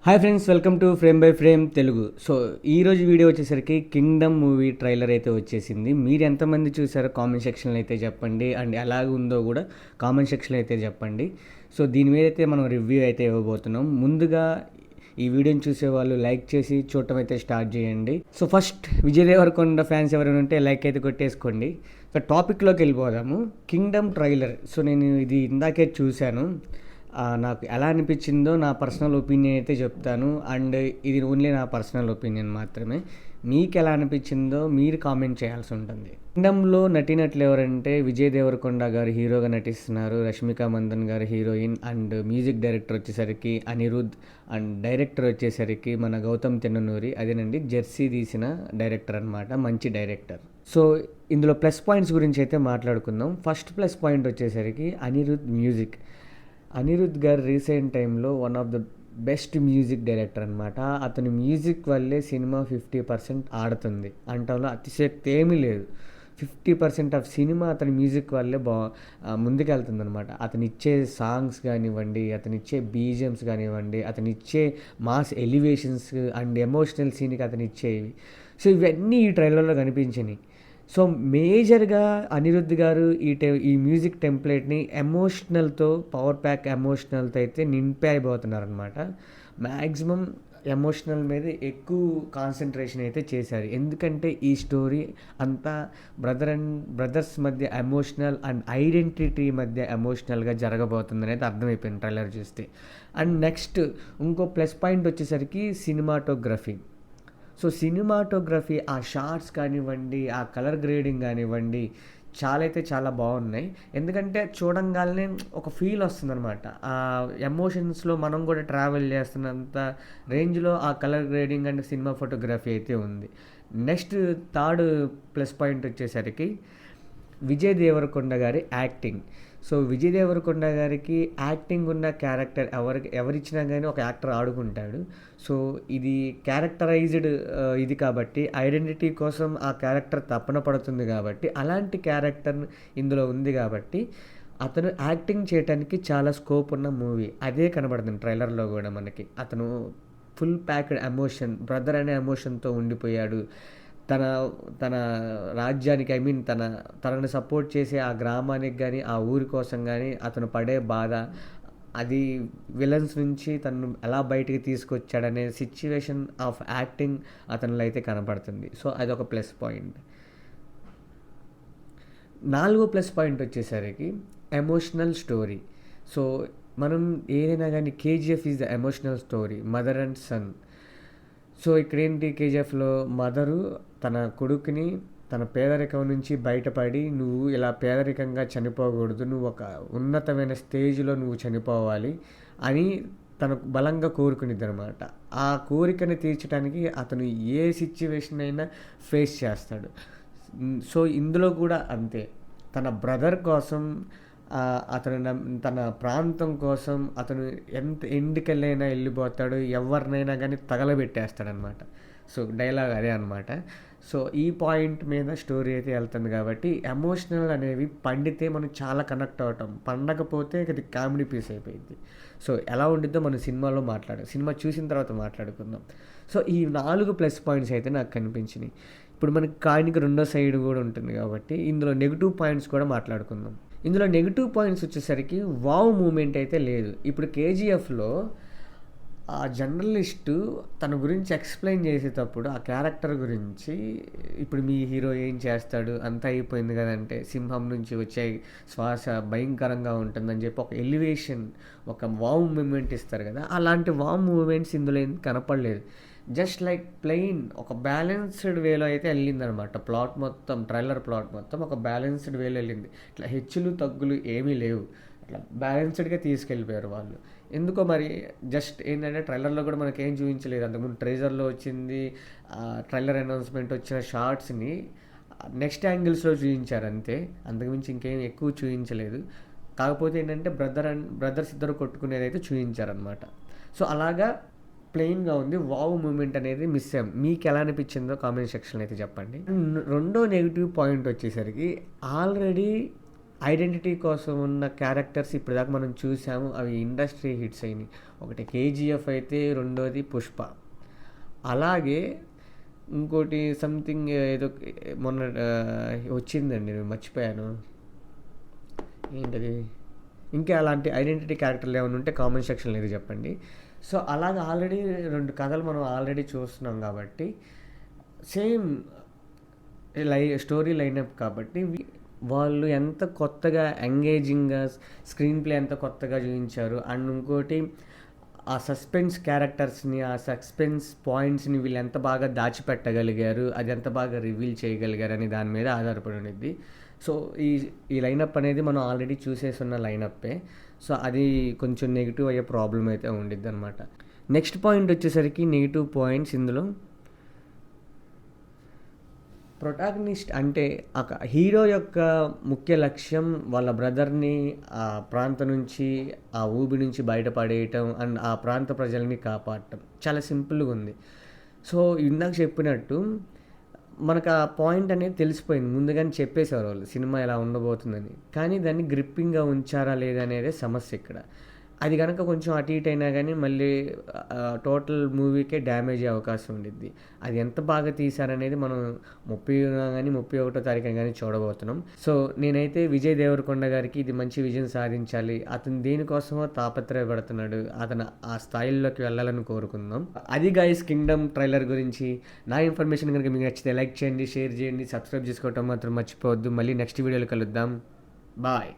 Hi friends, welcome to frame by frame Telugu. So ఈరోజు video వచ్చేసరికి Kingdom movie trailer అయితే వచ్చేసింది. మీరు ఎంతమంది చూసారో కామెంట్ సెక్షన్లో అయితే చెప్పండి, అండ్ ఎలాగ ఉందో కూడా కామెంట్ సెక్షన్లో అయితే చెప్పండి. సో దీని మీద అయితే మనం రివ్యూ అయితే ఇవ్వబోతున్నాం. ముందుగా ఈ వీడియోని చూసేవాళ్ళు లైక్ చేసి చూడటం అయితే స్టార్ట్ చేయండి. So first Vijay Deverakonda fans ఎవరైనా ఉంటే లైక్ అయితే కొట్టేసుకోండి. సో టాపిక్లోకి వెళ్ళిపోదాము. Kingdom trailer. సో నేను ఇది ఇందాకే చూశాను. నాకు ఎలా అనిపించిందో నా పర్సనల్ ఒపీనియన్ అయితే చెప్తాను. అండ్ ఇది ఓన్లీ నా పర్సనల్ ఒపీనియన్ మాత్రమే. మీకు ఎలా అనిపించిందో మీరు కామెంట్ చేయాల్సి ఉంటుంది. కింగ్డమ్లో నటినట్లు ఎవరంటే విజయ్ దేవరకొండ గారు హీరోగా నటిస్తున్నారు, రష్మిక మందన్ గారు హీరోయిన్, అండ్ మ్యూజిక్ డైరెక్టర్ వచ్చేసరికి అనిరుద్, అండ్ డైరెక్టర్ వచ్చేసరికి మన గౌతమ్ తిన్ననూరి. అదేనండి, జెర్సీ తీసిన డైరెక్టర్ అనమాట, మంచి డైరెక్టర్. సో ఇందులో ప్లస్ పాయింట్స్ గురించి అయితే మాట్లాడుకుందాం. ఫస్ట్ ప్లస్ పాయింట్ వచ్చేసరికి అనిరుద్ మ్యూజిక్. అనిరుద్ గారు రీసెంట్ టైంలో one of the best music director అనమాట. అతని మ్యూజిక్ వల్లే సినిమా 50% ఆడుతుంది అంటంలో అతిశక్తి ఏమీ లేదు. 50% ఆఫ్ సినిమా అతని మ్యూజిక్ వల్లే ముందుకెళ్తుంది అనమాట. అతను ఇచ్చే సాంగ్స్ కానివ్వండి, అతను ఇచ్చే బీజిఎమ్స్ కానివ్వండి, అతను ఇచ్చే మాస్ ఎలివేషన్స్ అండ్ ఎమోషనల్ సీన్కి అతను ఇచ్చేవి. సో ఇవన్నీ ఈ ట్రైలర్లో కనిపించినాయి. సో మేజర్గా అనిరుద్ధ్ గారు ఈ మ్యూజిక్ టెంప్లెట్ని ఎమోషనల్తో, పవర్ ప్యాక్ ఎమోషనల్తో అయితే నింపైపోతున్నారనమాట. మ్యాక్సిమం ఎమోషనల్ మీద ఎక్కువ కాన్సన్ట్రేషన్ అయితే చేశారు. ఎందుకంటే ఈ స్టోరీ అంతా బ్రదర్స్ మధ్య ఎమోషనల్ అండ్ ఐడెంటిటీ మధ్య ఎమోషనల్గా జరగబోతుంది అనేది అర్థమైపోయింది ట్రైలర్ చూస్తే. అండ్ నెక్స్ట్ ఇంకో ప్లస్ పాయింట్ వచ్చేసరికి సినిమాటోగ్రఫీ. సో సినిమాటోగ్రఫీ, ఆ షార్ట్స్ కానివ్వండి, ఆ కలర్ గ్రేడింగ్ కానివ్వండి, చాలా బాగున్నాయి. ఎందుకంటే చూడంగానే ఒక ఫీల్ వస్తుందన్నమాట. ఆ ఎమోషన్స్లో మనం కూడా ట్రావెల్ చేస్తున్నంత రేంజ్లో ఆ colour grading and cinema photography అయితే ఉంది. నెక్స్ట్ థర్డ్ ప్లస్ పాయింట్ వచ్చేసరికి విజయ్ దేవరకొండ గారి యాక్టింగ్. సో విజయ్ దేవరకొండ గారికి యాక్టింగ్ ఉన్న క్యారెక్టర్ ఎవరిచ్చినా కానీ ఒక యాక్టర్ ఆడుకుంటాడు. సో ఇది క్యారెక్టరైజ్డ్ ఇది కాబట్టి ఐడెంటిటీ కోసం ఆ క్యారెక్టర్ తపన పడుతుంది కాబట్టి అలాంటి క్యారెక్టర్ ఇందులో ఉంది కాబట్టి అతను యాక్టింగ్ చేయడానికి చాలా స్కోప్ ఉన్న మూవీ అదే కనబడుతుంది ట్రైలర్లో కూడా మనకి. అతను ఫుల్ ప్యాక్డ్ ఎమోషన్, బ్రదర్ అనే ఎమోషన్తో ఉండిపోయాడు. తన తన రాజ్యానికి, ఐ మీన్ తనని సపోర్ట్ చేసే ఆ గ్రామానికి కానీ, ఆ ఊరి కోసం కానీ అతను పడే బాధ, అది విలన్స్ నుంచి తను ఎలా బయటికి తీసుకొచ్చాడనే సిచ్యువేషన్ ఆఫ్ యాక్టింగ్ అతనిలో అయితే కనపడుతుంది. సో అదొక ప్లస్ పాయింట్. నాలుగో ప్లస్ పాయింట్ వచ్చేసరికి ఎమోషనల్ స్టోరీ. సో మనం ఏదైనా కానీ KGF is the emotional story, mother and son. So ఇక్కడేంటి, కేజీఎఫ్లో మదరు తన కొడుకుని తన పేదరికం నుంచి బయటపడి, నువ్వు ఇలా పేదరికంగా చనిపోకూడదు, నువ్వు ఒక ఉన్నతమైన స్టేజ్లో నువ్వు చనిపోవాలి అని తను బలంగా కోరుకునిద్ది అనమాట. ఆ కోరికని తీర్చడానికి అతను ఏ సిచ్యువేషన్ అయినా ఫేస్ చేస్తాడు. సో ఇందులో కూడా అంతే. తన బ్రదర్ కోసం, అతను తన ప్రాంతం కోసం అతను ఎంత ఎండుకెళ్ళైనా వెళ్ళిపోతాడు, ఎవరినైనా కానీ తగలబెట్టేస్తాడనమాట. సో డైలాగ్ అదే అనమాట. సో ఈ పాయింట్ మీద స్టోరీ అయితే వెళ్తుంది కాబట్టి ఎమోషనల్ అనేవి పండితే మనం చాలా కనెక్ట్ అవటం, పండకపోతే అది కామెడీ పీస్ అయిపోయింది. సో ఎలా ఉండిద్దో మనం సినిమా చూసిన తర్వాత మాట్లాడుకుందాం. సో ఈ 4 ప్లస్ పాయింట్స్ అయితే నాకు కనిపించినాయి. ఇప్పుడు మనకి కాయిన్కి రెండో సైడ్ కూడా ఉంటుంది కాబట్టి ఇందులో నెగిటివ్ పాయింట్స్ కూడా మాట్లాడుకుందాం. ఇందులో నెగిటివ్ పాయింట్స్ వచ్చేసరికి వావ్ మూమెంట్ అయితే లేదు. ఇప్పుడు కేజీఎఫ్లో ఆ జర్నలిస్టు తన గురించి ఎక్స్ప్లెయిన్ చేసేటప్పుడు ఆ క్యారెక్టర్ గురించి, ఇప్పుడు మీ హీరో ఏం చేస్తాడు, అంతా అయిపోయింది కదంటే సింహం నుంచి వచ్చే శ్వాస భయంకరంగా ఉంటుందని చెప్పి ఒక ఎలివేషన్, ఒక వావ్ మూమెంట్ ఇస్తారు కదా, అలాంటి వావ్ మూమెంట్స్ ఇందులో ఏం కనపడలేదు. జస్ట్ లైక్ ప్లెయిన్ ఒక బ్యాలెన్స్డ్ వేలో అయితే వెళ్ళిందనమాట. ట్రైలర్ ప్లాట్ మొత్తం ఒక బ్యాలెన్స్డ్ వేలో వెళ్ళింది. ఇట్లా హెచ్చులు తగ్గులు ఏమీ లేవు, అట్లా బ్యాలెన్స్డ్గా తీసుకెళ్ళిపోయారు వాళ్ళు. ఎందుకో మరి జస్ట్ ఏంటంటే ట్రైలర్లో కూడా మనకేం చూపించలేదు. అంతకుముందు ట్రైజర్లో వచ్చింది, ట్రైలర్ అనౌన్స్మెంట్ వచ్చిన షార్ట్స్ని నెక్స్ట్ యాంగిల్స్లో చూపించారు అంతే, అంతకుమించి ఇంకేం ఎక్కువ చూపించలేదు. కాకపోతే ఏంటంటే బ్రదర్స్ ఇద్దరు కొట్టుకునేది అయితే చూపించారనమాట. సో అలాగా ప్లెయిన్గా ఉంది. వావ్ మూమెంట్ అనేది మిస్ అయ్యాం. మీకు ఎలా అనిపించిందో కామెంట్ సెక్షన్లో అయితే చెప్పండి. రెండో నెగిటివ్ పాయింట్ వచ్చేసరికి ఆల్రెడీ ఐడెంటిటీ కోసం ఉన్న క్యారెక్టర్స్ ఇప్పటిదాకా మనం చూసాము, అవి ఇండస్ట్రీ హిట్స్ అయినాయి. ఒకటి కేజీఎఫ్ అయితే, రెండోది పుష్ప. అలాగే ఇంకోటి సంథింగ్ ఏదో మొన్న వచ్చిందండి, నేను మర్చిపోయాను ఏంటది. ఇంకా అలాంటి ఐడెంటిటీ క్యారెక్టర్లు ఏమైనా ఉంటే కామెంట్ సెక్షన్లో ఇది చెప్పండి. సో అలాగే ఆల్రెడీ 2 కథలు మనం ఆల్రెడీ చూస్తున్నాం కాబట్టి సేమ్ స్టోరీ లైనప్ కాబట్టి వాళ్ళు ఎంత కొత్తగా ఎంగేజింగ్గా స్క్రీన్ ప్లే ఎంత కొత్తగా చూపించారు. అండ్ ఇంకోటి ఆ సస్పెన్స్ క్యారెక్టర్స్ని, ఆ సస్పెన్స్ పాయింట్స్ని వీళ్ళు ఎంత బాగా దాచిపెట్టగలిగారు, అది ఎంత బాగా రివీల్ చేయగలిగారు అని దాని మీద ఆధారపడి ఉండిద్ది. సో ఈ లైనప్ అనేది మనం ఆల్రెడీ చూసేసున్న లైనప్పే. సో అది కొంచెం నెగిటివ్ అయ్యే ప్రాబ్లం అయితే ఉండిద్ది అనమాట. నెక్స్ట్ పాయింట్ వచ్చేసరికి నెగిటివ్ పాయింట్స్ ఇందులో ప్రొటాగనిస్ట్ అంటే హీరో యొక్క ముఖ్య లక్ష్యం వాళ్ళ బ్రదర్ని ఆ ప్రాంతం నుంచి, ఆ ఊబి నుంచి బయటపడేయటం అండ్ ఆ ప్రాంత ప్రజల్ని కాపాడటం. చాలా సింపుల్గా ఉంది. సో ఇందాక చెప్పినట్టు మనకు ఆ పాయింట్ అనేది తెలిసిపోయింది, ముందుగానే చెప్పేశారు వాళ్ళు సినిమా ఎలా ఉండబోతుందని. కానీ దాన్ని గ్రిప్పింగ్గా ఉంచారా లేదా అనేదే సమస్య ఇక్కడ. అది కనుక కొంచెం అటు ఇటు అయినా కానీ మళ్ళీ టోటల్ మూవీకే డ్యామేజ్ అయ్యే అవకాశం ఉండిద్ది. అది ఎంత బాగా తీశారనేది మనం 30 కానీ 31వ తారీఖున కానీ చూడబోతున్నాం. సో నేనైతే విజయ్ దేవరకొండ గారికి ఇది మంచి విజయం సాధించాలి, అతను దేనికోసమో తాపత్రయపడుతున్నాడు, అతను ఆ స్థాయిల్లోకి వెళ్ళాలని కోరుకుందాం. అది గైస్ కింగ్డమ్ ట్రైలర్ గురించి. నా ఇన్ఫర్మేషన్ కనుక మీకు నచ్చితే లైక్ చేయండి, షేర్ చేయండి, సబ్స్క్రైబ్ చేసుకోవటం మాత్రం మర్చిపోవద్దు. మళ్ళీ నెక్స్ట్ వీడియోలో కలుద్దాం. బాయ్.